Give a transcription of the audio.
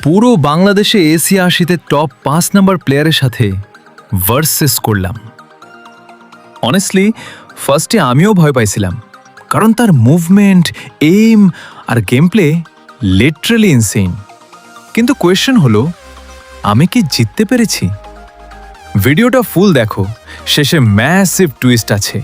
পুরো বাংলাদেশে Asia ৮০তে top ৫ number প্লেয়ারের সাথে ভার্সেস করলাম। অনেস্টলি ফার্স্টে আমিও ভয় পাইছিলাম, কারণ তার মুভমেন্ট, এইম আর গেম প্লে লিটারালি ইনসেইন। কিন্তু কোয়েশ্চেন হলো, আমি কি জিততে পেরেছি? ভিডিওটা ফুল দেখো, শেষে ম্যাসিভ টুইস্ট আছে।